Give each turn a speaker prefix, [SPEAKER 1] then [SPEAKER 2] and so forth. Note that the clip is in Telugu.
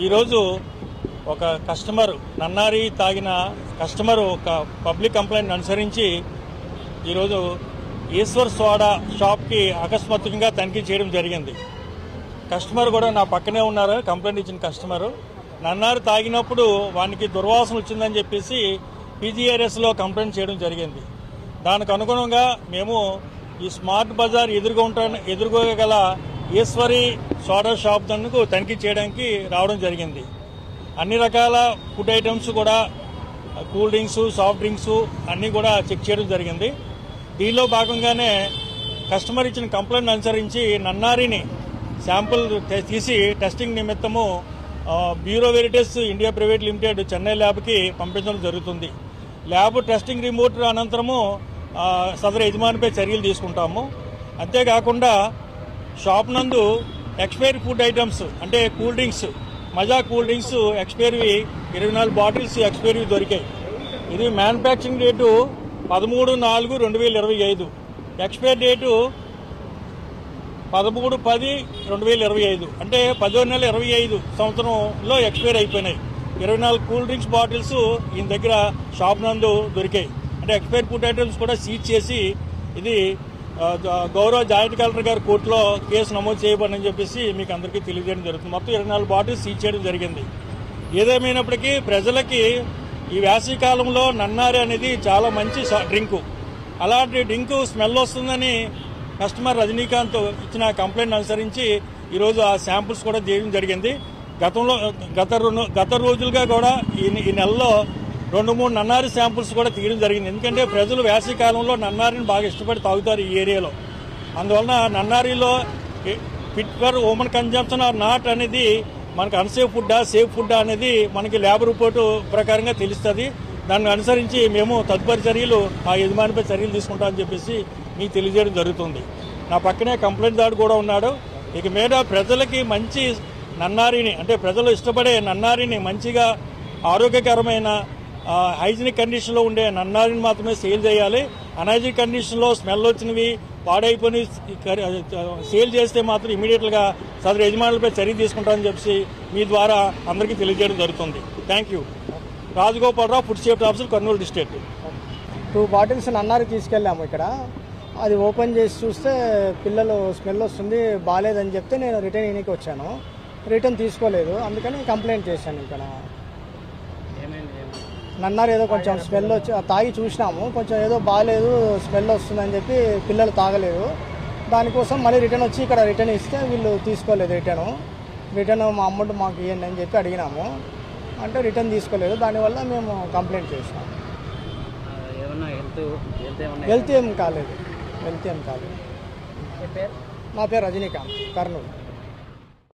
[SPEAKER 1] ఈరోజు ఒక కస్టమర్ నన్నారి తాగిన కస్టమర్ ఒక పబ్లిక్ కంప్లైంట్ అనుసరించి ఈరోజు ఈశ్వర్ సోడా షాప్కి అకస్మాత్తుగా తనిఖీ చేయడం జరిగింది. కస్టమర్ కూడా నా పక్కనే ఉన్నారు. కంప్లైంట్ ఇచ్చిన కస్టమరు నన్నారి తాగినప్పుడు వానికి దుర్వాసన వచ్చిందని చెప్పేసి పీజీఆర్ఎస్లో కంప్లైంట్ చేయడం జరిగింది. దానికి అనుగుణంగా మేము ఈ స్మార్ట్ బజార్ ఎదుర్కోగల ఈశ్వరి సోడా షాప్ దందుకు తనిఖీ చేయడానికి రావడం జరిగింది. అన్ని రకాల ఫుడ్ ఐటమ్స్ కూడా కూల్ డ్రింక్స్, సాఫ్ట్ డ్రింక్స్ అన్నీ కూడా చెక్ చేయడం జరిగింది. దీనిలో భాగంగానే కస్టమర్ ఇచ్చిన కంప్లైంట్ అనుసరించి నన్నారిని శాంపుల్ తీసి టెస్టింగ్ నిమిత్తము Bureau Veritas India private limited Chennai ల్యాబ్కి పంపించడం జరుగుతుంది. ల్యాబ్ టెస్టింగ్ రిమోట్ అనంతరము సదరు యజమానిపై చర్యలు తీసుకుంటాము. అంతేకాకుండా షాప్ నందు ఎక్స్పైరీ ఫుడ్ ఐటమ్స్ అంటే కూల్ డ్రింక్స్, మజా cool drinks expiry 24 bottles expiry దొరికాయి. ఇది మ్యానుఫ్యాక్చరింగ్ డేటు 13/4/2025, ఎక్స్పైరీ డేటు 13/10/2025, అంటే 10వ నెల 25 సంవత్సరంలో ఎక్స్పైరీ అయిపోయినాయి. 24 కూల్ డ్రింక్స్ బాటిల్స్ ఈయన దగ్గర షాప్ నందు దొరికాయి. అంటే ఎక్స్పైరీ ఫుడ్ ఐటమ్స్ కూడా సీజ్ చేసి ఇది గౌరవ జాయింట్ కలెక్టర్ గారి కోర్టులో కేసు నమోదు చేయబడని చెప్పేసి మీకు అందరికీ తెలియజేయడం జరుగుతుంది. మొత్తం 24 బాటిల్స్ సీజ్ చేయడం జరిగింది. ఏదేమైనప్పటికీ ప్రజలకి ఈ వేసవి కాలంలో నన్నారి అనేది చాలా మంచి డ్రింకు. అలాంటి డ్రింకు స్మెల్ వస్తుందని కస్టమర్ రజనీకాంత్ ఇచ్చిన కంప్లైంట్ అనుసరించి ఈరోజు ఆ శాంపుల్స్ కూడా తీయడం జరిగింది. గత రోజులుగా కూడా ఈ నెలలో 2-3 నన్నారి శాంపుల్స్ కూడా తీయడం జరిగింది. ఎందుకంటే ప్రజలు వేసవి కాలంలో నన్నారిని బాగా ఇష్టపడి తాగుతారు ఈ ఏరియాలో. అందువలన నన్నారిలో fit for human consumption or not అనేది మనకు అన్సేఫ్ ఫుడ్డా సేఫ్ ఫుడ్డా అనేది మనకి ల్యాబ్ రిపోర్టు ప్రకారంగా తెలుస్తుంది. దాన్ని అనుసరించి మేము తదుపరి చర్యలు ఆ యజమానిపై చర్యలు తీసుకుంటామని చెప్పేసి మీకు తెలియజేయడం జరుగుతుంది. నా పక్కనే కంప్లైంట్ దాడు కూడా ఉన్నాడు. ఇక మీద ప్రజలకి మంచి నన్నారిని అంటే ప్రజలు ఇష్టపడే నన్నారిని మంచిగా ఆరోగ్యకరమైన హైజీనిక్ కండిషన్లో ఉండే నన్నారిని మాత్రమే సేల్ చేయాలి. అన్హైజీనిక్ కండిషన్లో స్మెల్ వచ్చినవి పాడైపోయి సేల్ చేస్తే మాత్రం ఇమీడియట్గా సదరు యజమానులపై చర్య తీసుకుంటామని చెప్పి మీ ద్వారా అందరికీ తెలియజేయడం జరుగుతుంది. Thank you. Rajagopalarao, food safety officer, Kurnool district.
[SPEAKER 2] 2 bottles నన్నారి తీసుకెళ్ళాము. ఇక్కడ అది ఓపెన్ చేసి చూస్తే పిల్లలు స్మెల్ వస్తుంది, బాగాలేదని చెప్తే నేను రిటర్న్ ఇనికి వచ్చాను. రిటర్న్ తీసుకోలేదు, అందుకని కంప్లైంట్ చేశాను. ఇక్కడ నన్నారి ఏదో కొంచెం స్మెల్ వచ్చి తాగి చూసినాము, కొంచెం ఏదో బాగాలేదు స్మెల్ వస్తుందని చెప్పి పిల్లలు తాగలేదు. దానికోసం మళ్ళీ రిటర్న్ వచ్చి ఇక్కడ రిటర్న్ ఇస్తే వీళ్ళు తీసుకోలేదు. రిటర్న్ మా అమౌంట్ మాకు ఇవ్వండి అని చెప్పి అడిగినాము, అంటే రిటర్న్ తీసుకోలేదు. దానివల్ల మేము కంప్లైంట్ చేసినాము. హెల్త్ ఏం కాలేదు. నా పేరు రజనీకాంత్, కర్నూలు.